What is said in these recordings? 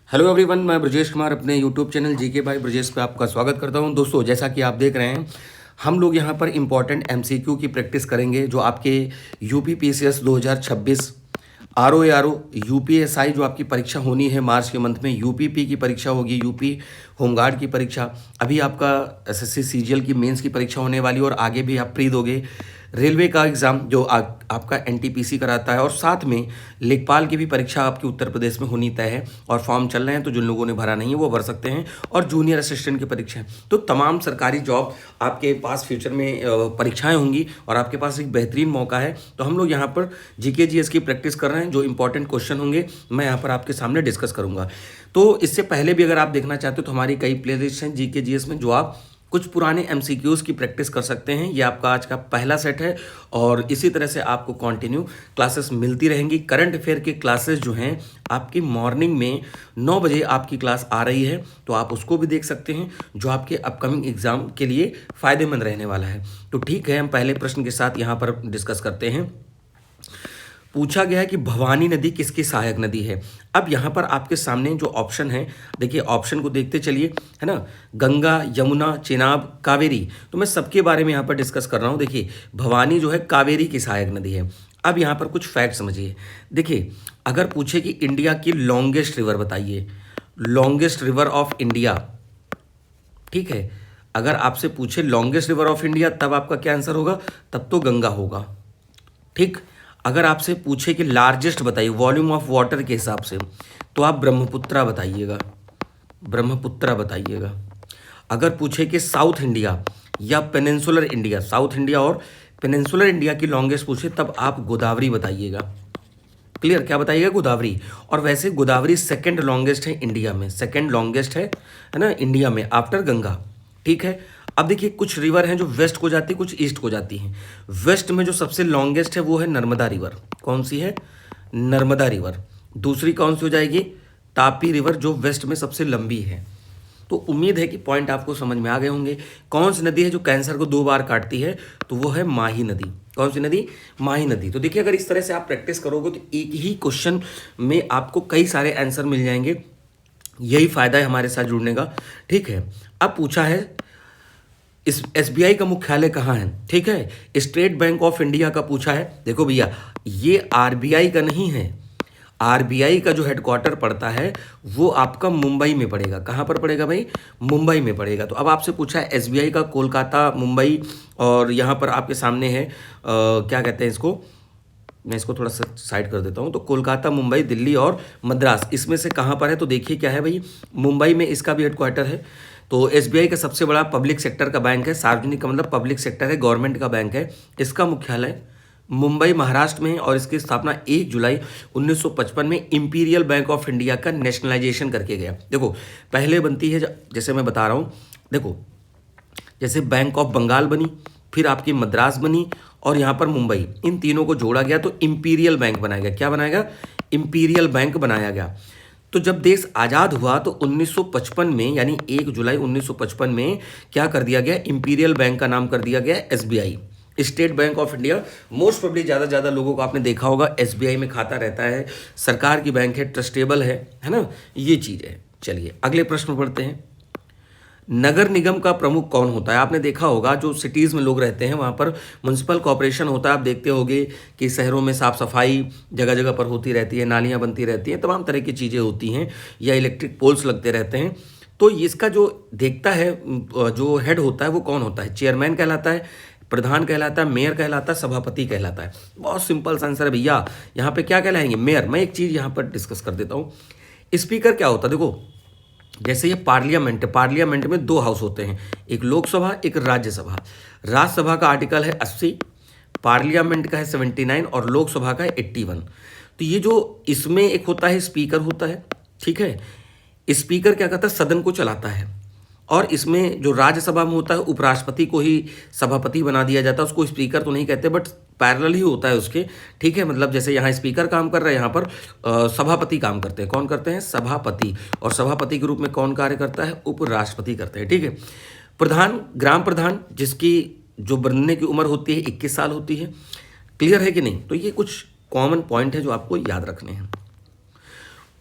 Hello everyone, मैं ब्रजेश कुमार अपने YouTube channel GK by Brajesh पे आपका स्वागत करता हूं। दोस्तों, जैसा कि आप देख रहे हैं, हम लोग यहां पर इंपॉर्टेंट एमसीक्यू की प्रैक्टिस करेंगे जो आपके यूपी पीसीएस 2026, आरओ यूपीएसआई जो आपकी परीक्षा होनी है मार्च के मंथ में, यूपीपी की परीक्षा होगी, यूपी होमगार्ड की परीक्षा, अभी आपका एसएससी सीजीएल की मेंस की परीक्षा होने वाली और आगे भी आप प्री दोगे, रेलवे का एग्ज़ाम जो आपका एनटीपीसी कराता है, और साथ में लेखपाल की भी परीक्षा आपकी उत्तर प्रदेश में होनी तय है और फॉर्म चल रहे हैं। तो जिन लोगों ने भरा नहीं है वो भर सकते हैं, और जूनियर असिस्टेंट की परीक्षा है। तो तमाम सरकारी जॉब आपके पास फ्यूचर में परीक्षाएं होंगी और आपके पास एक बेहतरीन मौका है। तो हम लोग यहाँ पर जीके जीएस की प्रैक्टिस कर रहे हैं। जो इंपॉर्टेंट क्वेश्चन होंगे मैं यहाँ पर आपके सामने डिस्कस करूँगा। तो इससे पहले भी अगर आप देखना चाहते हो तो हमारी कई प्लेलिस्ट हैं जीके जीएस में, जो आप कुछ पुराने एमसीक्यूज़ की प्रैक्टिस कर सकते हैं। ये आपका आज का पहला सेट है और इसी तरह से आपको कंटिन्यू क्लासेस मिलती रहेंगी। करंट अफेयर की क्लासेस जो हैं आपकी मॉर्निंग में 9 बजे आपकी क्लास आ रही है, तो आप उसको भी देख सकते हैं, जो आपके अपकमिंग एग्जाम के लिए फ़ायदेमंद रहने वाला है। तो ठीक है, हम पहले प्रश्न के साथ यहाँ पर डिस्कस करते हैं। पूछा गया है कि भवानी नदी किसकी सहायक नदी है। अब यहाँ पर आपके सामने जो ऑप्शन है, देखिए ऑप्शन को देखते चलिए, है ना। गंगा, यमुना, चेनाब, कावेरी। तो मैं सबके बारे में यहाँ पर डिस्कस कर रहा हूँ। देखिए भवानी जो है कावेरी की सहायक नदी है। अब यहाँ पर कुछ फैक्ट समझिए। देखिए अगर पूछे कि इंडिया की लॉन्गेस्ट रिवर बताइए, लॉन्गेस्ट रिवर ऑफ इंडिया, ठीक है, अगर आपसे पूछे लॉन्गेस्ट रिवर ऑफ इंडिया, तब आपका क्या आंसर होगा? तब तो गंगा होगा। ठीक। अगर आपसे पूछे कि लार्जेस्ट बताइए वॉल्यूम ऑफ वाटर के हिसाब से, तो आप ब्रह्मपुत्रा बताइएगा, ब्रह्मपुत्रा बताइएगा। अगर पूछे कि साउथ इंडिया या पेनिनसुलर इंडिया, साउथ इंडिया और पेनिनसुलर इंडिया की लॉन्गेस्ट पूछे, तब आप गोदावरी बताइएगा। क्लियर? क्या बताइएगा? गोदावरी। और वैसे गोदावरी सेकंड लॉन्गेस्ट है इंडिया में, सेकंड लॉन्गेस्ट है ना इंडिया में, आफ्टर गंगा। ठीक है। अब देखिए कुछ रिवर हैं जो वेस्ट को जाती है, कुछ ईस्ट को जाती हैं। वेस्ट में जो सबसे लॉन्गेस्ट है वो है नर्मदा रिवर। कौन सी है? नर्मदा रिवर। दूसरी कौन सी हो जाएगी? तापी रिवर, जो वेस्ट में सबसे लंबी है। तो उम्मीद है कि पॉइंट आपको समझ में आ गए होंगे। कौन सी नदी है जो कैंसर को 2 बार काटती है? तो वो है माही नदी। कौन सी नदी? माही नदी। तो देखिए अगर इस तरह से आप प्रैक्टिस करोगे तो एक ही क्वेश्चन में आपको कई सारे आंसर मिल जाएंगे। यही फायदा है हमारे साथ जुड़ने का। ठीक है। अब पूछा है इस एसबीआई का मुख्यालय कहाँ है? ठीक है, स्टेट बैंक ऑफ इंडिया का पूछा है। देखो भैया, ये आरबीआई का नहीं है। आरबीआई का जो हेडक्वार्टर पड़ता है वो आपका मुंबई में पड़ेगा। कहाँ पर पड़ेगा भाई? मुंबई में पड़ेगा। तो अब आपसे पूछा है एसबीआई का कोलकाता, मुंबई, और यहाँ पर आपके सामने है क्या कहते हैं इसको, मैं इसको थोड़ा सा साइड कर देता हूँ। तो कोलकाता, मुंबई, दिल्ली और मद्रास, इसमें से कहाँ पर है? तो देखिए क्या है भाई, मुंबई में इसका भी हेडक्वार्टर है। तो एसबीआई का सबसे बड़ा पब्लिक सेक्टर का बैंक है, सार्वजनिक का मतलब पब्लिक सेक्टर है, गवर्नमेंट का बैंक है। इसका मुख्यालय मुंबई महाराष्ट्र में है और इसकी स्थापना 1 जुलाई 1955 में इंपीरियल बैंक ऑफ इंडिया का नेशनलाइजेशन करके गया। देखो पहले बनती है, जैसे मैं बता रहा हूँ, देखो जैसे बैंक ऑफ बंगाल बनी, फिर आपकी मद्रास बनी, और यहाँ पर मुंबई, इन तीनों को जोड़ा गया तो इंपीरियल बैंक बनाया गया। क्या बनाया गया? इंपीरियल बैंक बनाया गया। तो जब देश आज़ाद हुआ तो 1955 में, यानी 1 जुलाई 1955 में क्या कर दिया गया? इंपीरियल बैंक का नाम कर दिया गया SBI, state bank of India. Most probably ज़्यादा लोगों को आपने देखा होगा एसबीआई में खाता रहता है, सरकार की बैंक है, ट्रस्टेबल है ना, ये चीज़ है। चलिए अगले प्रश्न पढ़ते हैं। नगर निगम का प्रमुख कौन होता है? आपने देखा होगा जो सिटीज़ में लोग रहते हैं वहाँ पर म्युनिसिपल कॉर्पोरेशन होता है। आप देखते होंगे कि शहरों में साफ़ सफाई जगह जगह पर होती रहती है, नालियाँ बनती रहती हैं, तमाम तरह की चीज़ें होती हैं, या इलेक्ट्रिक पोल्स लगते रहते हैं। तो इसका जो देखता है, जो हेड होता है वो कौन होता है? चेयरमैन कहलाता है, प्रधान कहलाता है, मेयर कहलाता है, सभापति कहलाता है। बहुत सिंपल सा आंसर है भैया। यहाँ पे क्या कहलाएंगे? मेयर। मैं एक चीज़ यहाँ पर डिस्कस कर देता हूँ। स्पीकर क्या होता है? देखो जैसे ये पार्लियामेंट है, पार्लियामेंट में 2 हाउस होते हैं, एक लोकसभा, एक राज्यसभा। राज्यसभा का आर्टिकल है 80, पार्लियामेंट का है 79 और लोकसभा का है 81। तो ये जो इसमें एक होता है स्पीकर होता है, ठीक है। स्पीकर क्या करता है? सदन को चलाता है। और इसमें जो राज्यसभा में होता है उपराष्ट्रपति को ही सभापति बना दिया जाता है, उसको स्पीकर तो नहीं कहते, बट पैरेलल ही होता है उसके। ठीक है, मतलब जैसे यहाँ स्पीकर काम कर रहा है, यहाँ पर सभापति काम करते हैं। कौन करते हैं? सभापति। और सभापति के रूप में कौन कार्य करता है? उपराष्ट्रपति करते हैं। ठीक है। प्रधान, ग्राम प्रधान, जिसकी जो बनने की उम्र होती है 21 साल होती है। क्लियर है कि नहीं? तो ये कुछ कॉमन पॉइंट है जो आपको याद रखने हैं।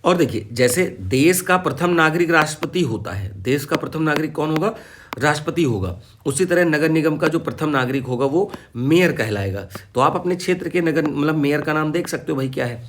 और देखिए, जैसे देश का प्रथम नागरिक राष्ट्रपति होता है, देश का प्रथम नागरिक कौन होगा? राष्ट्रपति होगा। उसी तरह नगर निगम का जो प्रथम नागरिक होगा वो मेयर कहलाएगा। तो आप अपने क्षेत्र के नगर मतलब मेयर का नाम देख सकते हो भाई क्या है।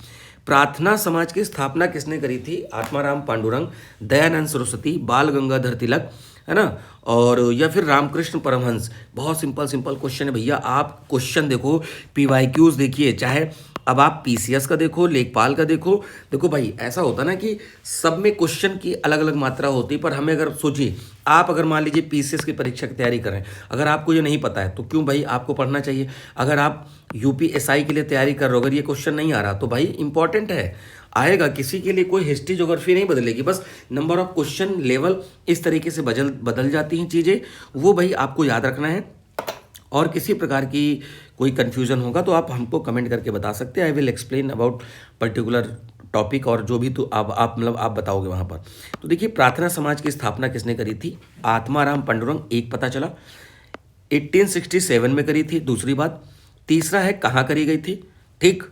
प्रार्थना समाज की स्थापना किसने करी थी? आत्माराम पांडुरंग, दयानंद सरस्वती, बाल गंगाधर तिलक, है ना, और या फिर रामकृष्ण परमहंस। बहुत सिंपल सिंपल क्वेश्चन है भैया। आप क्वेश्चन देखो, पीवाईक्यूज देखिए, चाहे अब आप पीसीएस का देखो, लेखपाल का देखो। देखो भाई, ऐसा होता ना कि सब में क्वेश्चन की अलग अलग मात्रा होती है, पर हमें अगर सोचिए, आप अगर मान लीजिए पीसीएस की परीक्षा की तैयारी करें, अगर आपको ये नहीं पता है तो क्यों भाई आपको पढ़ना चाहिए। अगर आप यूपीएसआई के लिए तैयारी कर रहे हो, अगर ये क्वेश्चन नहीं आ रहा तो भाई इंपॉर्टेंट है, आएगा। किसी के लिए कोई हिस्ट्री ज्योग्राफी नहीं बदलेगी, बस नंबर ऑफ क्वेश्चन लेवल इस तरीके से बदल जाती हैं चीज़ें, वो भाई आपको याद रखना है। और किसी प्रकार की कोई कन्फ्यूज़न होगा तो आप हमको कमेंट करके बता सकते हैं। I will explain about particular topic, और जो भी तो आप मतलब आप बताओगे वहाँ पर। तो देखिए, प्रार्थना समाज की स्थापना किसने करी थी? आत्माराम पांडुरंग, एक पता चला। 1867 में करी थी, दूसरी बात। तीसरा है कहाँ करी गई थी, ठीक,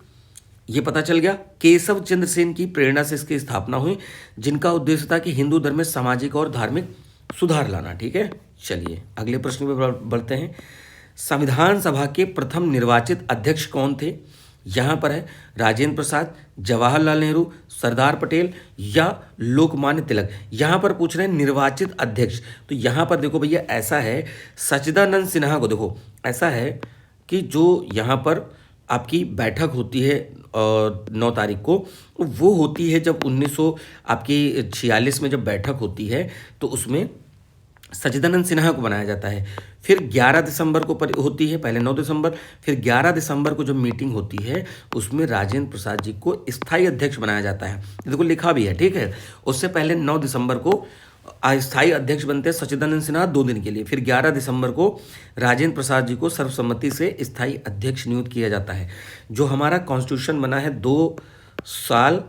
ये पता चल गया। केशव चंद्र सेन की प्रेरणा से इसकी स्थापना हुई, जिनका उद्देश्य था कि हिंदू धर्म में सामाजिक और धार्मिक सुधार लाना। ठीक है, चलिए अगले प्रश्न पे बढ़ते हैं। संविधान सभा के प्रथम निर्वाचित अध्यक्ष कौन थे? यहाँ पर है राजेंद्र प्रसाद, जवाहरलाल नेहरू, सरदार पटेल या लोकमान्य तिलक। यहाँ पर पूछ रहे हैं निर्वाचित अध्यक्ष, तो यहाँ पर देखो भैया ऐसा है, सच्चिदानंद सिन्हा को देखो, ऐसा है कि जो यहाँ पर आपकी बैठक होती है 9 तारीख को, वो होती है जब 1900 आपकी 46 में जब बैठक होती है तो उसमें सच्चिदानंद सिन्हा को बनाया जाता है। फिर 11 दिसंबर को होती है, पहले 9 दिसंबर, फिर 11 दिसंबर को जब मीटिंग होती है उसमें राजेंद्र प्रसाद जी को स्थायी अध्यक्ष बनाया जाता है। देखो लिखा भी है, ठीक है। उससे पहले 9 दिसंबर को अस्थायी अध्यक्ष बनते हैं सच्चिदानंद सिन्हा 2 दिन के लिए, फिर 11 दिसंबर को राजेंद्र प्रसाद जी को सर्वसम्मति से स्थायी अध्यक्ष नियुक्त किया जाता है। जो हमारा कॉन्स्टिट्यूशन बना है 2 साल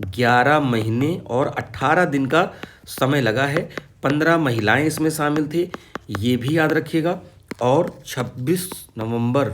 11 महीने और 18 दिन का समय लगा है। 15 महिलाएं इसमें शामिल थी, ये भी याद रखिएगा। और 26 नवंबर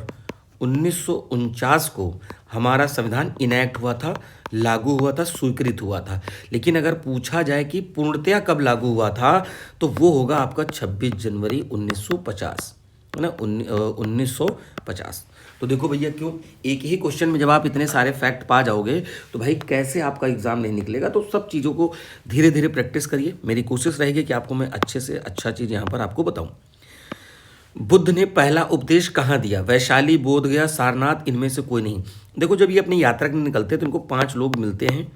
1949 को हमारा संविधान इनैक्ट हुआ था, लागू हुआ था, स्वीकृत हुआ था। लेकिन अगर पूछा जाए कि पूर्णतया कब लागू हुआ था तो वो होगा आपका 26 जनवरी 1950, है ना, 1950। तो देखो भैया, क्यों एक ही क्वेश्चन में जब आप इतने सारे फैक्ट पा जाओगे तो भाई कैसे आपका एग्जाम नहीं निकलेगा। तो सब चीज़ों को धीरे धीरे प्रैक्टिस करिए। मेरी कोशिश रहेगी कि आपको मैं अच्छे से अच्छा चीज़ यहाँ पर आपको बताऊँ। बुद्ध ने पहला उपदेश कहाँ दिया? वैशाली, बोध गया, सारनाथ, इनमें से कोई नहीं। देखो, जब ये अपनी यात्रा के लिए निकलते हैं तो इनको 5 लोग मिलते हैं,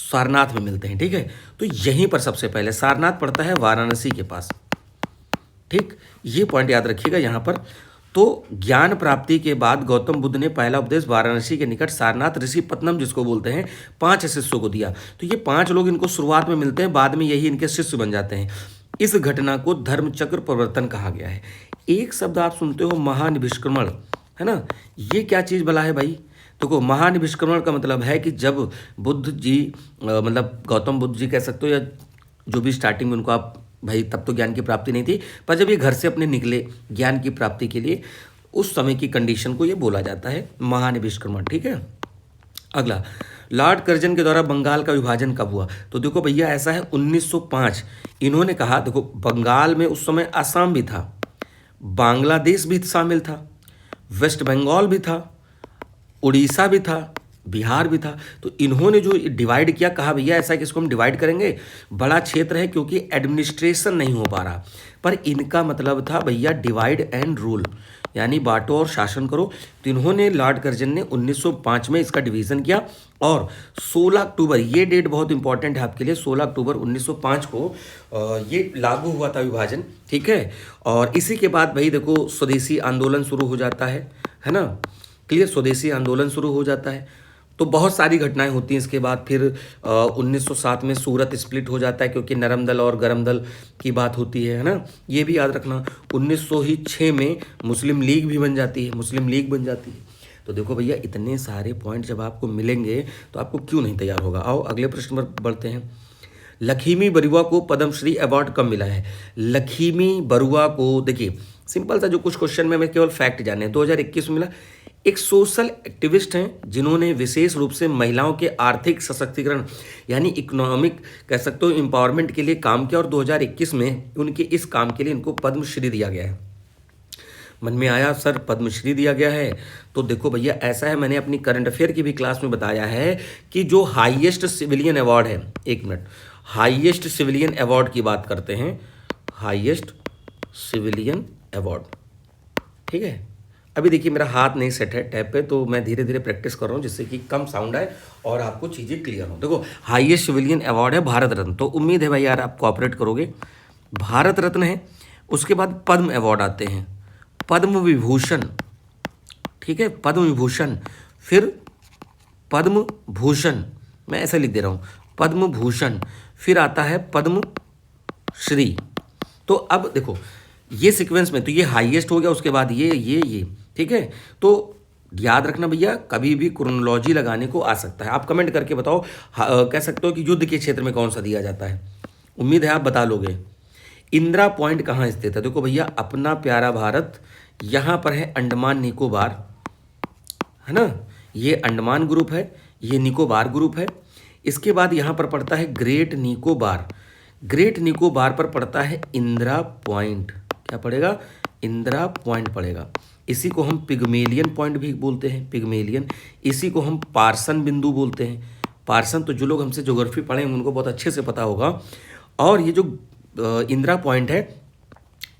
सारनाथ में मिलते हैं, ठीक है। तो यहीं पर सबसे पहले सारनाथ पड़ता है वाराणसी के पास, ठीक, ये पॉइंट याद रखिएगा यहाँ पर। तो ज्ञान प्राप्ति के बाद गौतम बुद्ध ने पहला उपदेश वाराणसी के निकट सारनाथ ऋषिपत्नम जिसको बोलते हैं 5 शिष्यों को दिया। तो ये 5 लोग इनको शुरुआत में मिलते हैं, बाद में यही इनके शिष्य बन जाते हैं। इस घटना को धर्मचक्र परिवर्तन कहा गया है। एक शब्द आप सुनते हो महानिष्क्रमण, है ना, ये क्या चीज़ भला है भाई? देखो, महानिष्क्रमण का मतलब है कि जब बुद्ध जी मतलब गौतम बुद्ध जी कह सकते हो, या जो भी स्टार्टिंग में उनको आप भाई, तब तो ज्ञान की प्राप्ति नहीं थी, पर जब ये घर से अपने निकले ज्ञान की प्राप्ति के लिए, उस समय की कंडीशन को ये बोला जाता है महानिष्क्रमण, ठीक है। अगला, लॉर्ड कर्जन के द्वारा बंगाल का विभाजन कब हुआ? तो देखो भैया, ऐसा है 1905। इन्होंने कहा, देखो बंगाल में उस समय असम भी था, बांग्लादेश भी शामिल था, वेस्ट बंगाल भी था, उड़ीसा भी था, बिहार भी था। तो इन्होंने जो डिवाइड किया, कहा भैया ऐसा है कि इसको हम डिवाइड करेंगे, बड़ा क्षेत्र है क्योंकि एडमिनिस्ट्रेशन नहीं हो पा रहा। पर इनका मतलब था भैया डिवाइड एंड रूल, यानी बांटो और शासन करो। तो इन्होंने लॉर्ड कर्जन ने 1905 में इसका डिवीज़न किया, और 16 अक्टूबर, ये डेट बहुत इंपॉर्टेंट है आपके लिए, 16 अक्टूबर 1905 को ये लागू हुआ था विभाजन, ठीक है। और इसी के बाद भाई देखो स्वदेशी आंदोलन शुरू हो जाता है ना, क्लियर, स्वदेशी आंदोलन शुरू हो जाता है। तो बहुत सारी घटनाएं होती हैं इसके बाद। फिर 1907 में सूरत स्प्लिट हो जाता है क्योंकि नरम दल और गरम दल की बात होती है ना, ये भी याद रखना। 1906 में मुस्लिम लीग भी बन जाती है, मुस्लिम लीग बन जाती है। तो देखो भैया, इतने सारे पॉइंट जब आपको मिलेंगे तो आपको क्यों नहीं तैयार होगा। आओ अगले प्रश्न पर बढ़ते हैं। लक्ष्मी बरुआ को पद्मश्री अवार्ड कब मिला है? लक्ष्मी बरुआ को, देखिए सिंपल सा जो कुछ क्वेश्चन में हमें केवल फैक्ट जाने, 2021 में मिला। एक सोशल एक्टिविस्ट हैं जिन्होंने विशेष रूप से महिलाओं के आर्थिक सशक्तिकरण यानी इकोनॉमिक कह सकते हो एम्पावरमेंट के लिए काम किया और 2021 में उनके इस काम के लिए इनको पद्मश्री दिया गया है। मन में आया सर पद्मश्री दिया गया है, तो देखो भैया ऐसा है, मैंने अपनी करंट अफेयर की भी क्लास में बताया है कि जो हाईएस्ट सिविलियन अवार्ड है, एक मिनट, हाईएस्ट सिविलियन अवार्ड की बात करते हैं, हाईएस्ट सिविलियन अवार्ड, ठीक है। अभी देखिए मेरा हाथ नहीं सेट है टैब पे, तो मैं धीरे धीरे प्रैक्टिस कर रहा हूँ जिससे कि कम साउंड आए और आपको चीज़ें क्लियर हो। देखो हाईएस्ट सिविलियन अवार्ड है भारत रत्न, तो उम्मीद है भाई यार आप कोऑपरेट करोगे। भारत रत्न है, उसके बाद पद्म अवार्ड आते हैं, पद्म विभूषण, ठीक है, पद्म विभूषण, फिर पद्म भूषण, मैं ऐसा लिख दे रहा हूँ, पद्म भूषण, फिर आता है पद्म श्री। तो अब देखो ये सीक्वेंस में तो ये हाईएस्ट हो गया, उसके बाद ये ठीक है। तो याद रखना भैया कभी भी क्रोनोलॉजी लगाने को आ सकता है। आप कमेंट करके बताओ, कह सकते हो कि युद्ध के क्षेत्र में कौन सा दिया जाता है, उम्मीद है आप बता लोगे। इंदिरा पॉइंट कहाँ स्थित है, देखो भैया अपना प्यारा भारत यहाँ पर है, अंडमान निकोबार है ना, ये अंडमान ग्रुप है, ये निकोबार ग्रुप है। इसके बाद यहाँ पर पड़ता है ग्रेट निकोबार, ग्रेट निकोबार पर पड़ता है इंदिरा पॉइंट, क्या पड़ेगा, इंदिरा पॉइंट पड़ेगा। इसी को हम पिग्मेलियन पॉइंट भी बोलते हैं, पिग्मेलियन। इसी को हम पार्सन बिंदु बोलते हैं, पार्सन तो जो लोग हमसे ज्योग्राफी पढ़े हैं उनको बहुत अच्छे से पता होगा। और ये जो इंदिरा पॉइंट है,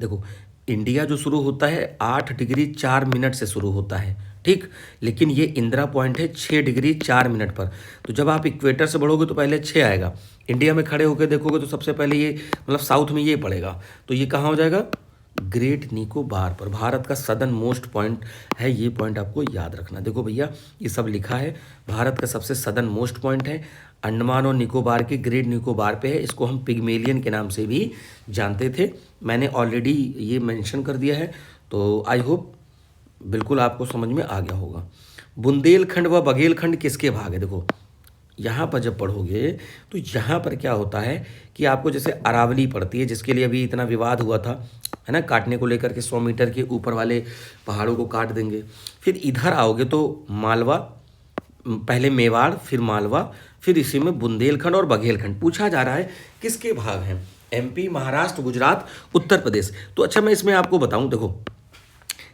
देखो इंडिया जो शुरू होता है 8 डिग्री 4 मिनट से शुरू होता है, ठीक, लेकिन ये इंदिरा पॉइंट है 6 डिग्री 4 मिनट पर। तो जब आप इक्वेटर से बढ़ोगे तो पहले 6 आएगा, इंडिया में खड़े होकर देखोगे तो सबसे पहले ये मतलब साउथ में ये पड़ेगा, तो ये कहाँ हो जाएगा, ग्रेट निकोबार पर। भारत का सदर्न मोस्ट पॉइंट है, ये पॉइंट आपको याद रखना। देखो भैया ये सब लिखा है, भारत का सबसे सदर्न मोस्ट पॉइंट है, अंडमान और निकोबार के ग्रेट निकोबार पे है। इसको हम पिग्मेलियन के नाम से भी जानते थे, मैंने ऑलरेडी ये मेंशन कर दिया है, तो आई होप बिल्कुल आपको समझ में आ गया होगा। बुंदेलखंड व बघेलखंड किसके भाग है, देखो यहाँ पर जब पढ़ोगे तो यहाँ पर क्या होता है कि आपको जैसे अरावली पड़ती है, जिसके लिए अभी इतना विवाद हुआ था है ना, काटने को लेकर के 100 मीटर के ऊपर वाले पहाड़ों को काट देंगे। फिर इधर आओगे तो मालवा, पहले मेवाड़ फिर मालवा, फिर इसी में बुंदेलखंड और बघेलखंड। पूछा जा रहा है किसके भाग हैं, एमपी, महाराष्ट्र, गुजरात, उत्तर प्रदेश। तो अच्छा मैं इसमें आपको बताऊं, देखो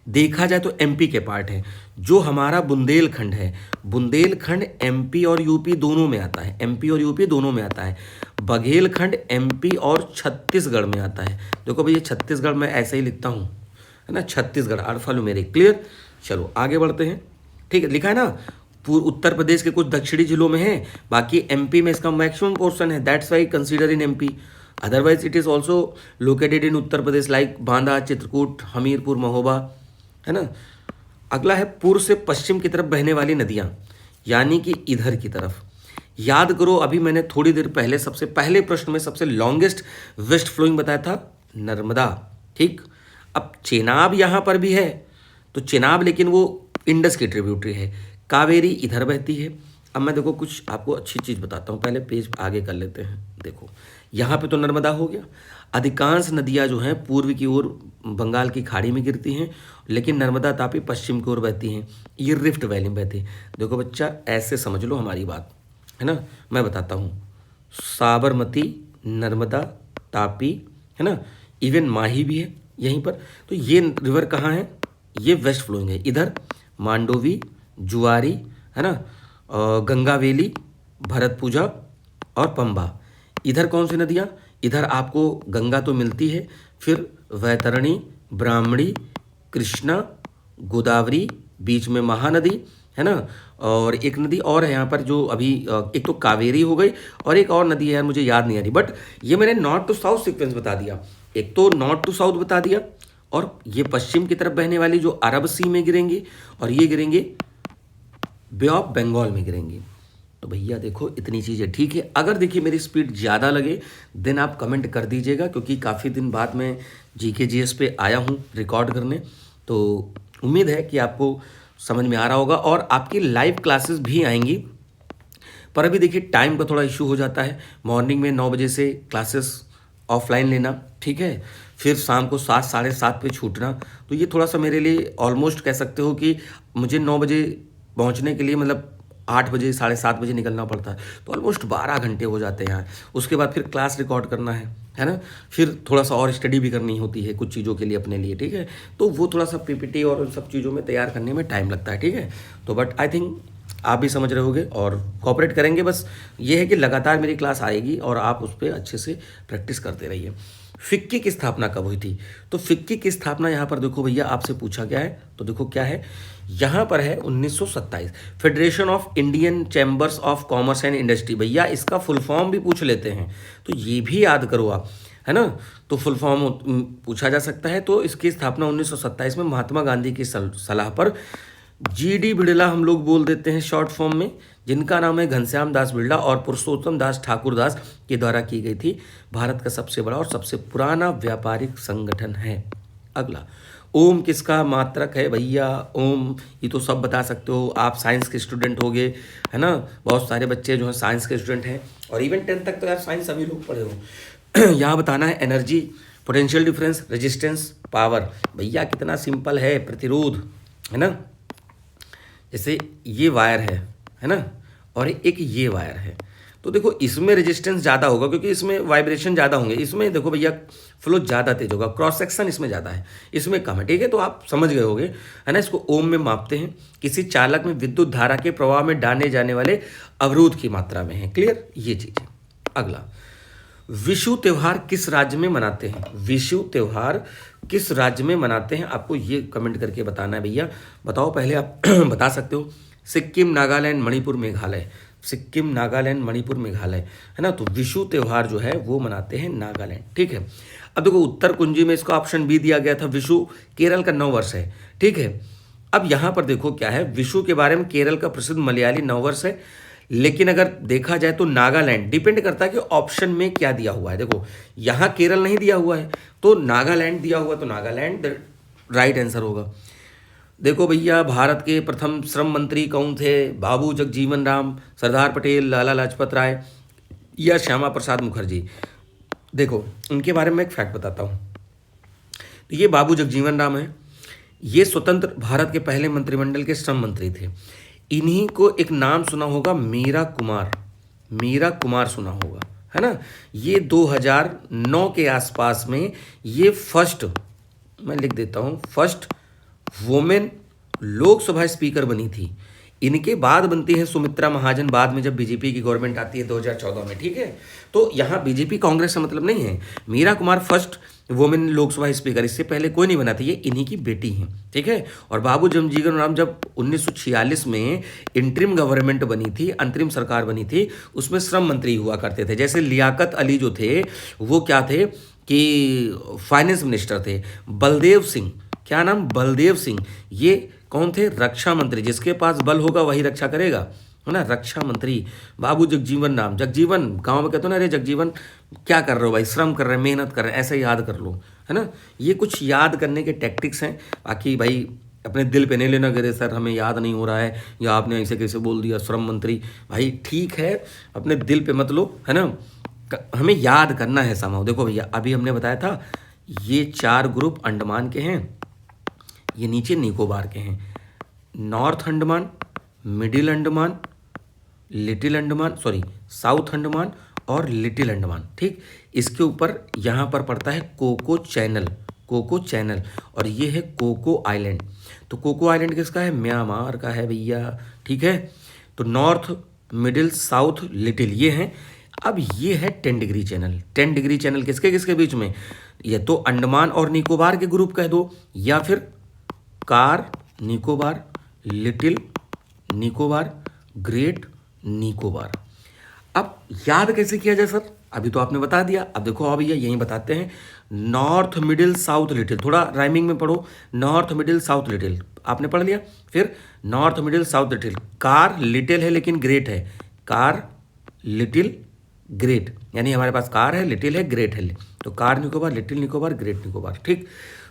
देखा जाए तो एमपी के पार्ट है। जो हमारा बुंदेलखंड है, बुंदेलखंड एमपी और यूपी दोनों में आता है, एमपी और यूपी दोनों में आता है। बघेलखंड एमपी और छत्तीसगढ़ में आता है। देखो भैया छत्तीसगढ़ मैं ऐसे ही लिखता हूँ है ना, छत्तीसगढ़, और फॉलो मेरे, क्लियर। चलो आगे बढ़ते हैं, ठीक है, लिखा है ना, पूर्व उत्तर प्रदेश के कुछ दक्षिणी जिलों में है, बाकी एमपी में इसका मैक्सिमम पोर्शन है, that's why consider in MP. Otherwise it is also located in Uttar Pradesh like Banda, Chitrakoot, Hamirpur, Mahoba, है ना। अगला है पूर्व से पश्चिम की तरफ बहने वाली नदियां, यानी कि इधर की तरफ। याद करो अभी मैंने थोड़ी देर पहले सबसे पहले प्रश्न में सबसे लॉन्गेस्ट वेस्ट फ्लोइंग बताया था, नर्मदा, ठीक। अब चेनाब यहाँ पर भी है, तो चेनाब लेकिन वो इंडस की ट्रिब्यूटरी है। कावेरी इधर बहती है। अब मैं देखो कुछ आपको अच्छी चीज़ बताता हूँ, पहले पेज आगे कर लेते हैं। देखो यहाँ पे तो नर्मदा हो गया। अधिकांश नदियाँ जो हैं पूर्व की ओर बंगाल की खाड़ी में गिरती हैं, लेकिन नर्मदा तापी पश्चिम की ओर बहती हैं, ये रिफ्ट वैली में बहती है। देखो बच्चा ऐसे समझ लो हमारी बात, है ना, मैं बताता हूँ। साबरमती, नर्मदा, तापी, है ना, इवन माही भी है यहीं पर। तो ये रिवर कहाँ है, ये वेस्ट फ्लोइंग है। इधर मांडोवी, जुआरी, है ना, गंगावेली, भरतपुजा और पंबा। इधर कौन सी नदियाँ, इधर आपको गंगा तो मिलती है, फिर वैतरणी, ब्राह्मणी, कृष्णा, गोदावरी, बीच में महानदी, है ना, और एक नदी और है यहाँ पर जो अभी एक तो कावेरी हो गई और एक और नदी है यार मुझे याद नहीं आ रही, बट ये मैंने नॉर्थ टू साउथ सीक्वेंस बता दिया। एक तो नॉर्थ टू साउथ बता दिया, और ये पश्चिम की तरफ बहने वाली जो अरब सी में गिरेंगी, और ये गिरेंगे बे ऑफ बंगाल में गिरेंगी। तो भैया देखो इतनी चीज़ें ठीक है। अगर देखिए मेरी स्पीड ज़्यादा लगे देन आप कमेंट कर दीजिएगा, क्योंकि काफ़ी दिन बाद मैं जीके जीएस पे आया हूँ रिकॉर्ड करने, तो उम्मीद है कि आपको समझ में आ रहा होगा। और आपकी लाइव क्लासेस भी आएंगी, पर अभी देखिए टाइम का थोड़ा इशू हो जाता है। मॉर्निंग में 9 बजे से क्लासेस ऑफलाइन लेना, ठीक है। फिर शाम को 7 साढ़े 7 पे छूटना। तो ये थोड़ा सा मेरे लिए ऑलमोस्ट कह सकते हो कि मुझे 9 बजे पहुंचने के लिए मतलब 8 बजे साढ़े 7 बजे निकलना पड़ता है, तो ऑलमोस्ट 12 घंटे हो जाते हैं यहाँ। उसके बाद फिर क्लास रिकॉर्ड करना है ना। फिर थोड़ा सा और स्टडी भी करनी होती है कुछ चीज़ों के लिए अपने लिए, ठीक है। तो वो थोड़ा सा पीपीटी और उन सब चीज़ों में तैयार करने में टाइम लगता है, ठीक है। तो बट आई थिंक आप भी समझ रहे होगे और कोऑपरेट करेंगे। बस ये है कि लगातार मेरी क्लास आएगी और आप उस पर अच्छे से प्रैक्टिस करते रहिए। फिक्की की स्थापना कब हुई थी? तो फिक्की की स्थापना यहाँ पर देखो भैया आपसे पूछा गया है, तो देखो क्या है यहाँ पर है 1927, federation of Indian chambers of commerce and industry. भैया इसका फुल फॉर्म भी पूछ लेते हैं, तो ये भी याद करो आप, है ना। तो फुल फॉर्म पूछा जा सकता है। तो इसकी स्थापना 1927 में महात्मा गांधी की सलाह पर जीडी बिड़ला हम लोग बोल देते हैं शॉर्ट फॉर्म में, जिनका नाम है घनश्याम दास बिड़ला और पुरुषोत्तम दास ठाकुर दास के द्वारा की गई थी। भारत का सबसे बड़ा और सबसे पुराना व्यापारिक संगठन है। अगला, ओम किसका मात्रक है? भैया ओम ये तो सब बता सकते हो, आप साइंस के स्टूडेंट होगे, है ना। बहुत सारे बच्चे जो हैं साइंस के स्टूडेंट हैं, और इवन 10th तक तो यार साइंस सभी लोग पढ़े हो। यहाँ बताना है energy, potential difference, resistance, power. भैया कितना सिंपल है, प्रतिरोध, है ना। जैसे ये वायर है ना, और एक ये वायर है, तो देखो इसमें रेजिस्टेंस ज़्यादा होगा क्योंकि इसमें वाइब्रेशन ज़्यादा होंगे। इसमें देखो भैया फ्लो ज़्यादा तेज होगा, क्रॉस सेक्शन इसमें ज़्यादा है, इसमें कम है, ठीक है। तो आप समझ गए होगे, है ना। इसको ओम में मापते हैं, किसी चालक में विद्युत धारा के प्रवाह में डाले जाने वाले अवरोध की मात्रा में है। क्लियर, ये चीज़ है। अगला, विषु त्यौहार किस राज्य में मनाते हैं? विषु त्यौहार किस राज्य में मनाते हैं? आपको ये कमेंट करके बताना है भैया। बताओ पहले आप बता सकते हो, सिक्किम, नागालैंड, मणिपुर, मेघालय। सिक्किम, नागालैंड, मणिपुर, मेघालय, है ना। तो विषु त्यौहार जो है वो मनाते हैं नागालैंड, ठीक है। अब देखो उत्तर कुंजी में इसका ऑप्शन बी दिया गया था, विषु केरल का नववर्ष है, ठीक है। अब यहाँ पर देखो क्या है, विषु के बारे में केरल का प्रसिद्ध मलयाली नववर्ष है, लेकिन अगर देखा जाए तो नागालैंड, डिपेंड करता है कि ऑप्शन में क्या दिया हुआ है। देखो यहाँ केरल नहीं दिया हुआ है तो नागालैंड दिया हुआ, तो नागालैंड राइट आंसर होगा। देखो भैया भारत के प्रथम श्रम मंत्री कौन थे? बाबू जगजीवन राम, सरदार पटेल, लाला लाजपत राय या श्यामा प्रसाद मुखर्जी। देखो इनके बारे में एक फैक्ट बताता हूँ। तो ये बाबू जगजीवन राम है, ये स्वतंत्र भारत के पहले मंत्रिमंडल के श्रम मंत्री थे। इन्हीं को एक नाम सुना होगा, मीरा कुमार, मीरा कुमार सुना होगा, है ना। ये 2009 के आसपास में ये फर्स्ट, मैं लिख देता हूँ, फर्स्ट वुमेन लोकसभा स्पीकर बनी थी। इनके बाद बनती है सुमित्रा महाजन, बाद में जब बीजेपी की गवर्नमेंट आती है 2014 में, ठीक है। तो यहाँ बीजेपी कांग्रेस से मतलब नहीं है। Meera Kumar first women Lok Sabha speaker, इससे पहले कोई नहीं बना था, ये इन्हीं की बेटी हैं, ठीक है। और बाबू जगजीवन राम जब 1946 में इंटरिम गवर्नमेंट बनी थी, अंतरिम सरकार बनी थी, उसमें श्रम मंत्री हुआ करते थे। जैसे लियाकत अली जो थे वो क्या थे कि फाइनेंस मिनिस्टर थे। बलदेव सिंह, क्या नाम? बलदेव सिंह, ये कौन थे? रक्षा मंत्री। जिसके पास बल होगा वही रक्षा करेगा, है ना, रक्षा मंत्री। बाबू जगजीवन राम, जगजीवन गांव में कहते हो ना, अरे जगजीवन क्या कर रहे हो भाई, श्रम कर रहे हैं, मेहनत कर रहे हैं, ऐसे याद कर लो, है ना। ये कुछ याद करने के टैक्टिक्स हैं। बाकी भाई अपने दिल पे नहीं लेना गिरे सर हमें याद नहीं हो रहा है, या आपने ऐसे कैसे बोल दिया श्रम मंत्री। भाई ठीक है, अपने दिल पे मत लो, है ना। हमें याद करना है समाओ। देखो भैया अभी हमने बताया था ये 4 ग्रुप अंडमान के हैं, ये नीचे निकोबार के हैं, north Andaman, middle Andaman, little Andaman, sorry south Andaman और लिटिल अंडमान, ठीक। इसके ऊपर यहाँ पर पड़ता है कोको चैनल, कोको चैनल, और ये है कोको आइलैंड। तो कोको आइलैंड किसका है? म्यांमार का है भैया, ठीक है। तो नॉर्थ, मिडिल, साउथ, लिटिल ये हैं। अब ये है 10 डिग्री चैनल। 10 डिग्री चैनल किसके किसके बीच में? ये तो अंडमान और निकोबार के ग्रुप कह दो, या फिर car Nicobar, little Nicobar, great Nicobar. अब याद कैसे किया जाए सर? अभी तो आपने बता दिया। अब देखो अब भैया यही बताते हैं, नॉर्थ, मिडिल, साउथ, लिटिल। थोड़ा राइमिंग में पढ़ो, नॉर्थ, मिडिल, साउथ, लिटिल, आपने पढ़ लिया। फिर north, middle, south, little. Car little है लेकिन ग्रेट है, कार लिटिल ग्रेट, यानी हमारे पास कार है, लिटिल है, ग्रेट है। तो car Nicobar, little Nicobar, great Nicobar, ठीक।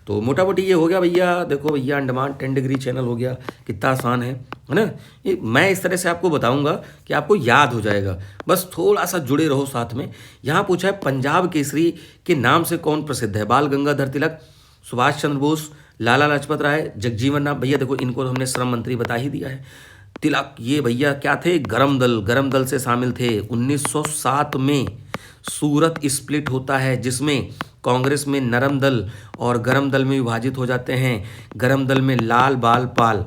तो मोटा मोटी ये हो गया भैया। देखो भैया, अंडमान 10 डिग्री चैनल हो गया, कितना आसान है ना। ये मैं इस तरह से आपको बताऊंगा कि आपको याद हो जाएगा, बस थोड़ा सा जुड़े रहो साथ में। यहाँ पूछा है पंजाब केसरी के नाम से कौन प्रसिद्ध है? बाल गंगाधर तिलक, सुभाष चंद्र बोस, लाला लाजपत राय, जगजीवन राम। भैया देखो, इनको तो हमने श्रम मंत्री बता ही दिया है। तिलक ये भैया क्या थे? गरम दल से शामिल थे। 1907 में सूरत स्प्लिट होता है, जिसमें कांग्रेस में नरम दल और गरम दल में विभाजित हो जाते हैं। गरम दल में लाल बाल पाल।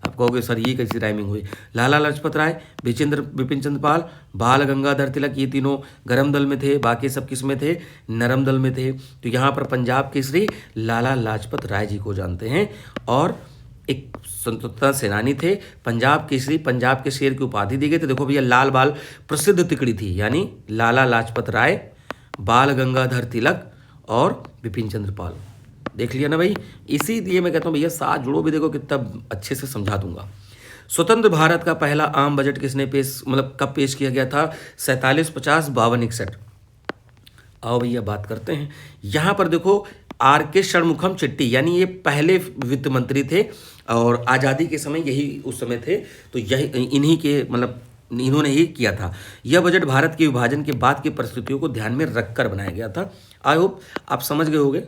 आप कहोगे सर ये कैसी राइमिंग हुई? लाला लाजपत राय, विपिन चंद्र पाल, बाल गंगाधर तिलक, ये तीनों गरम दल में थे, बाकी सब किस में थे? नरम दल में थे। तो यहाँ पर पंजाब केसरी लाला लाजपत राय जी को जानते हैं, और एक स्वतंत्रता सेनानी थे। पंजाब केसरी, पंजाब के शेर की उपाधि दी गई। तो देखो भैया, लाल बाल प्रसिद्ध तिकड़ी थी, यानी लाला लाजपत राय, बाल गंगाधर तिलक और विपिन चंद्र पाल। देख लिया ना भाई। इसीलिए मैं कहता हूँ भैया, साथ जुड़ो भी। देखो कितना अच्छे से समझा दूंगा। स्वतंत्र भारत का पहला आम बजट किसने कब पेश किया गया था? 47, 50, 52, 61। आओ भैया बात करते हैं। यहाँ पर देखो, RK षणमुखम चिट्टी, यानी ये पहले वित्त मंत्री थे और आज़ादी के समय यही उस समय थे। तो यही इन्हीं के इन्होंने ही किया था। यह बजट भारत के विभाजन के बाद की परिस्थितियों को ध्यान में रखकर बनाया गया था। आई होप आप समझ गए होंगे।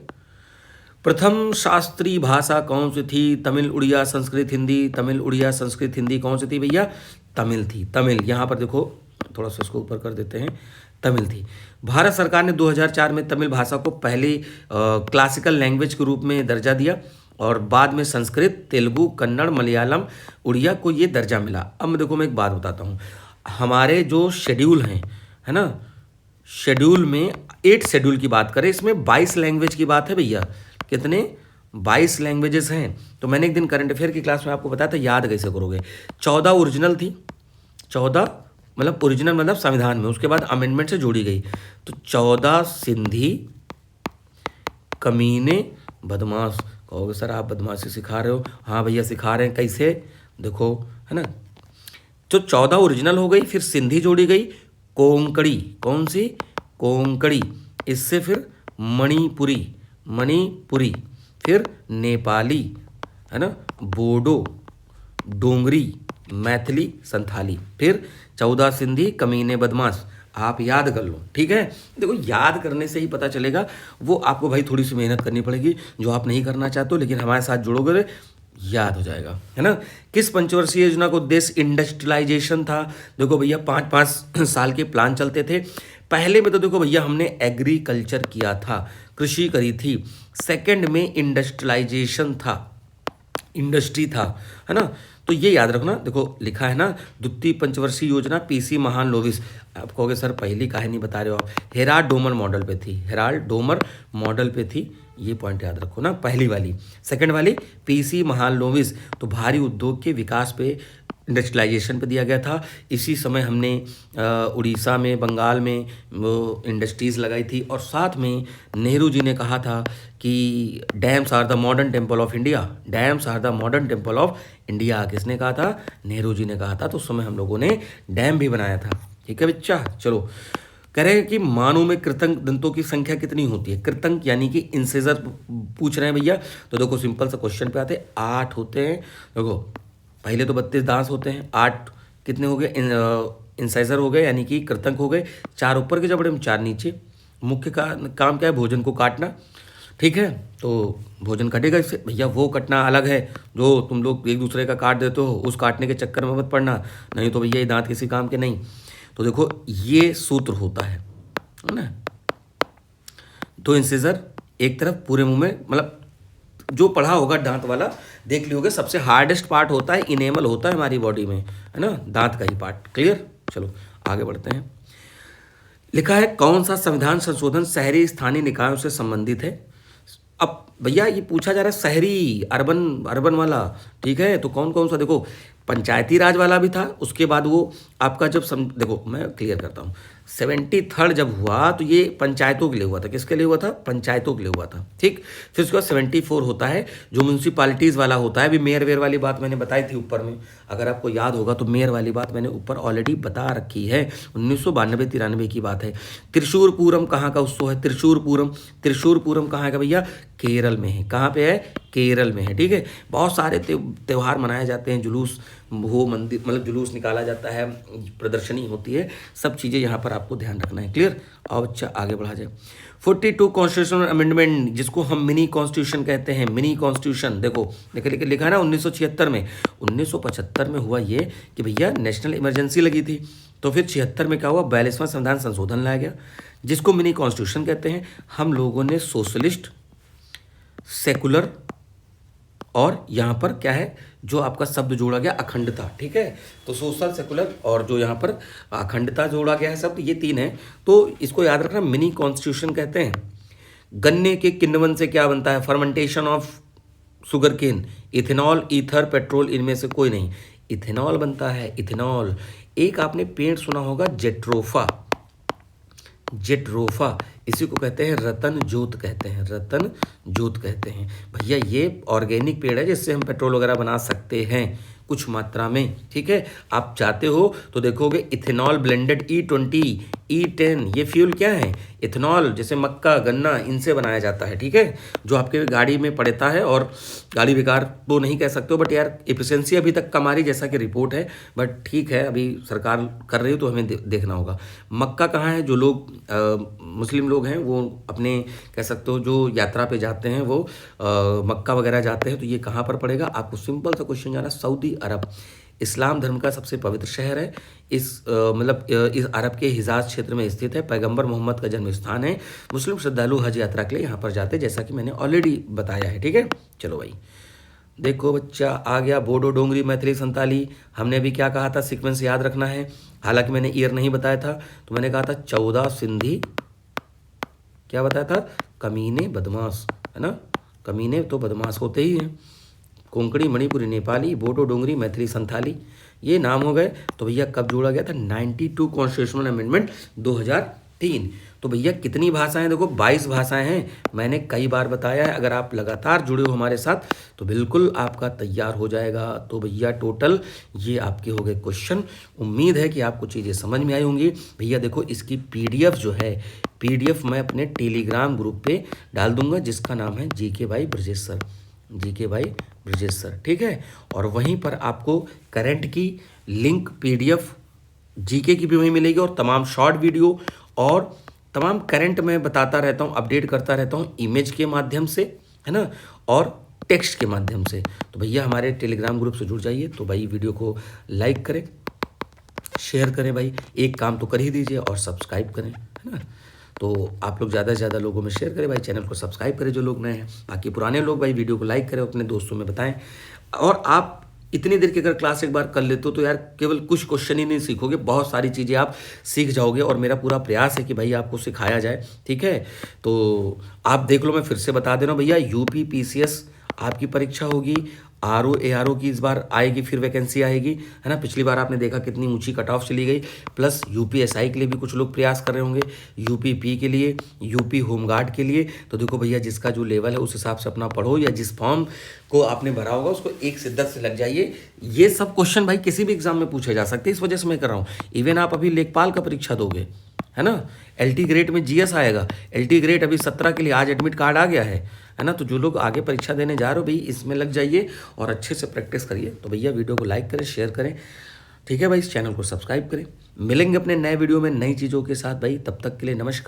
प्रथम शास्त्रीय भाषा कौन सी थी? तमिल, उड़िया, संस्कृत, हिंदी। तमिल, उड़िया, संस्कृत, हिंदी कौन सी थी भैया? तमिल थी। तमिल, यहाँ पर देखो थोड़ा सा इसको ऊपर कर देते हैं, तमिल थी। भारत सरकार ने 2004 में तमिल भाषा को पहली क्लासिकल लैंग्वेज के रूप में दर्जा दिया, और बाद में संस्कृत, तेलुगु, कन्नड़, मलयालम, उड़िया को ये दर्जा मिला। अब देखो, मैं एक बात बताता हूँ। हमारे जो शेड्यूल हैं, है ना, शेड्यूल में 8 शेड्यूल की बात करें, इसमें 22 लैंग्वेज की बात है भैया। कितने? 22 लैंग्वेजेस हैं। तो मैंने एक दिन करंट अफेयर की क्लास में आपको बताया था, याद कैसे करोगे। 14 ओरिजिनल थी, 14 ओरिजिनल मतलब संविधान में, उसके बाद अमेंडमेंट से जोड़ी गई। तो 14 सिंधी, कमीने, बदमाश। कहोगे सर आप बदमाशी सिखा रहे हो? हाँ भैया सिखा रहे हैं। कैसे? देखो, है ना, तो 14 ओरिजिनल हो गई, फिर सिंधी जोड़ी गई, कोंकणी, कौन सी? कोंकणी। इससे फिर मणिपुरी, फिर नेपाली, है ना, बोडो, डोंगरी, मैथिली, संथाली, फिर 14 सिंधी, कमीने, बदमाश। आप याद कर लो, ठीक है। देखो, याद करने से ही पता चलेगा। वो आपको भाई थोड़ी सी मेहनत करनी पड़ेगी, जो आप नहीं करना चाहते हो, लेकिन हमारे साथ जुड़ोगे याद हो जाएगा, है ना। किस पंचवर्षीय योजना का उद्देश्य इंडस्ट्रियलाइजेशन था? देखो भैया, 5-5 साल के प्लान चलते थे। पहले में तो देखो भैया, हमने एग्रीकल्चर किया था, कृषि करी थी। सेकंड में इंडस्ट्रियलाइजेशन था, इंडस्ट्री था, है ना। तो ये याद रखना। देखो लिखा है ना, द्वितीय पंचवर्षीय योजना PC महान लोविस। आप कहोगे सर पहली कहानी बता रहे हो आप? हेराल्ड डोमर मॉडल पे थी, हेराल्ड डोमर मॉडल पे थी। ये पॉइंट याद रखो ना, पहली वाली। सेकंड वाली PC महान लोविस, तो भारी उद्योग के विकास पे, इंडस्ट्रियलाइजेशन पे दिया गया था। इसी समय हमने उड़ीसा में, बंगाल में वो इंडस्ट्रीज़ लगाई थी। और साथ में नेहरू जी ने कहा था कि dams are the modern temple of India, dams are the modern temple of India. किसने कहा था? नेहरू जी ने कहा था। तो उस समय हम लोगों ने डैम भी बनाया था। ठीक है बच्चा, चलो। कह रहे हैं कि मानव में कृतंक दंतों की संख्या कितनी होती है? कृतंक यानी कि इंसेजर पूछ रहे हैं भैया। तो देखो सिंपल सा क्वेश्चन पे आते, 8 होते हैं। देखो पहले तो 32 दांत होते हैं, 8 कितने हो गए? इंसाइजर हो गए, यानी कि कृतंक हो गए। 4 ऊपर के जबड़े में, 4 नीचे। मुख्य काम क्या है? भोजन को काटना। ठीक है, तो भोजन कटेगा इससे। भैया वो कटना अलग है जो तुम लोग एक दूसरे का काट देते हो, उस काटने के चक्कर में मत पड़ना, नहीं तो भैया ये दांत किसी काम के नहीं। तो देखो ये सूत्र होता है ना। तो इंसिजर एक तरफ पूरे मुंह में, मतलब जो पढ़ा होगा दांत वाला देख लियोगे, सबसे हार्डेस्ट पार्ट होता है, इनेमल होता है हमारी बॉडी में, है ना, दांत का ही पार्ट। क्लियर? चलो आगे बढ़ते हैं। लिखा है कौन सा संविधान संशोधन शहरी स्थानीय निकायों से संबंधित है? अब भैया ये पूछा जा रहा है शहरी, अर्बन वाला। ठीक है, तो कौन कौन सा? देखो पंचायती राज वाला भी था, उसके बाद वो आपका जब देखो मैं क्लियर करता हूँ। 73rd जब हुआ तो ये पंचायतों के लिए हुआ था। किसके लिए हुआ था? पंचायतों के लिए हुआ था। ठीक, फिर उसके बाद 74 होता है जो म्यूनसिपालिटीज़ वाला होता है। अभी मेयर वेयर वाली बात मैंने बताई थी ऊपर में, अगर आपको याद होगा तो मेयर वाली बात मैंने ऊपर ऑलरेडी बता रखी है। 1992-93 की बात है। त्रिशूर पूरम कहाँ का उत्सव है? त्रिशूर पूरम, त्रिशूर पूरम कहाँ है का भैया? केरल में है। कहाँ पे है? केरल में है। ठीक है, बहुत सारे त्यौहार मनाए जाते हैं, जुलूस हो मंदिर मतलब जुलूस निकाला जाता है, प्रदर्शनी होती है, सब चीज़ें यहाँ पर आपको ध्यान रखना है। क्लियर? और अच्छा आगे बढ़ा जाए। 42 कॉन्स्टिट्यूशनल अमेंडमेंट जिसको हम मिनी कॉन्स्टिट्यूशन कहते हैं। मिनी कॉन्स्टिट्यूशन देखो लिखा है ना 1976 में। 1975 में हुआ ये कि भैया नेशनल इमरजेंसी लगी थी, तो फिर 76 में क्या हुआ? 42वां संविधान संशोधन लाया गया जिसको मिनी कॉन्स्टिट्यूशन कहते हैं। हम लोगों ने सोशलिस्ट, सेकुलर और यहाँ पर क्या है जो आपका शब्द जोड़ा गया? अखंडता। ठीक है, तो सोशल, सेकुलर और जो यहाँ पर अखंडता जोड़ा गया है शब्द, ये तीन है। तो इसको याद रखना, मिनी कॉन्स्टिट्यूशन कहते हैं। गन्ने के किण्वन से क्या बनता है? Fermentation of sugar cane, ethanol, ether, petrol, इनमें से कोई नहीं। इथेनॉल बनता है, इथेनॉल। एक आपने पेड़ सुना होगा जेट्रोफा, जेट्रोफा, इसी को कहते हैं रतन जोत कहते हैं, रतन जोत कहते हैं। भैया ये ऑर्गेनिक पेड़ है जिससे हम पेट्रोल वगैरह बना सकते हैं कुछ मात्रा में। ठीक है, आप चाहते हो तो देखोगे इथेनॉल ब्लेंडेड E20, E10, ये फ्यूल क्या है? इथेनॉल, जैसे मक्का, गन्ना, इनसे बनाया जाता है। ठीक है, जो आपके गाड़ी में पड़ता है, और गाड़ी बेकार तो नहीं कह सकते हो, बट यार एफिशिएंसी अभी तक कम आ रही जैसा कि रिपोर्ट है, बट ठीक है अभी सरकार कर रही हो तो हमें देखना होगा। मक्का कहाँ है? जो लोग मुस्लिम लोग हैं वो अपने कह सकते हो जो यात्रा पे जाते हैं वो मक्का वगैरह जाते हैं, तो ये कहाँ पर पड़ेगा? आपको सिंपल सा क्वेश्चन जाना, सऊदी अरब इस्लाम धर्म का सबसे पवित्र शहर है। इस इस अरब के हिजाज क्षेत्र में स्थित है। पैगंबर मोहम्मद का जन्म स्थान है। मुस्लिम श्रद्धालु हज यात्रा के लिए यहाँ पर जाते हैं, जैसा कि मैंने ऑलरेडी बताया है। ठीक है, चलो भाई देखो बच्चा आ गया बोडो, डोंगरी, मैथिली, संताली। हमने अभी क्या कहा था? सीक्वेंस याद रखना है। हालांकि मैंने ईयर नहीं बताया था, तो मैंने कहा था 14 सिंधी, क्या बताया था? कमीने बदमाश, है ना? कमीने तो बदमाश होते ही हैं। कोंकणी, मणिपुरी, नेपाली, बोडो, डोंगरी, मैथिली, संथाली, ये नाम हो गए। तो भैया कब जोड़ा गया था? 92 कॉन्स्टिट्यूशनल अमेंडमेंट 2003। तो भैया कितनी भाषाएं? देखो 22 भाषाएं हैं, मैंने कई बार बताया है। अगर आप लगातार जुड़े हो हमारे साथ तो बिल्कुल आपका तैयार हो जाएगा। तो भैया टोटल ये आपके हो गए क्वेश्चन। उम्मीद है कि आपको चीज़ें समझ में आई होंगी। भैया देखो इसकी PDF जो है, PDF मैं अपने टेलीग्राम ग्रुप पे डाल दूंगा जिसका नाम है GK by Brajesh sir, GK by Brajesh sir. ठीक है, और वहीं पर आपको करंट की लिंक PDF GK की भी वहीं मिलेगी, और तमाम शॉर्ट वीडियो और तमाम करंट मैं बताता रहता हूँ, अपडेट करता रहता हूँ इमेज के माध्यम से, है ना, और टेक्स्ट के माध्यम से। तो भैया हमारे टेलीग्राम ग्रुप से जुड़ जाइए। तो भाई वीडियो को लाइक करें, शेयर करें, भाई एक काम तो कर ही दीजिए, और सब्सक्राइब करें, है ना। तो आप लोग ज़्यादा से ज़्यादा लोगों में शेयर करें भाई, चैनल को सब्सक्राइब करें जो लोग नए हैं। बाकी पुराने लोग भाई वीडियो को लाइक करें, अपने दोस्तों में बताएं। और आप इतनी देर की अगर क्लास एक बार कर लेते हो तो यार केवल कुछ क्वेश्चन ही नहीं सीखोगे, बहुत सारी चीज़ें आप सीख जाओगे। और मेरा पूरा प्रयास है कि भाई आपको सिखाया जाए। ठीक है, तो आप देख लो, मैं फिर से बता दे रहा हूँ भैया, UP PCS आपकी परीक्षा होगी। RO ARO की इस बार आएगी, फिर वैकेंसी आएगी, है ना। पिछली बार आपने देखा कितनी ऊंची कट ऑफ चली गई। प्लस UP SI के लिए भी कुछ लोग प्रयास कर रहे होंगे, UP P के लिए, UP होमगार्ड के लिए। तो देखो भैया जिसका जो लेवल है उस हिसाब से अपना पढ़ो, या जिस फॉर्म को आपने भरा होगा उसको 1 से 10 से लग जाइए। ये सब क्वेश्चन भाई किसी भी एग्जाम में पूछे जा सकते हैं, इस वजह से मैं कर रहा हूँ। इवन आप अभी लेखपाल का परीक्षा दोगे, है ना, LT ग्रेड में GS आएगा। LT ग्रेड अभी 17 के लिए आज एडमिट कार्ड आ गया है ना। तो जो लोग आगे परीक्षा देने जा रहे हो भाई इसमें लग जाइए और अच्छे से प्रैक्टिस करिए। तो भैया वीडियो को लाइक करें, शेयर करें, ठीक है भाई, इस चैनल को सब्सक्राइब करें। मिलेंगे अपने नए वीडियो में नई चीज़ों के साथ भाई, तब तक के लिए नमस्कार।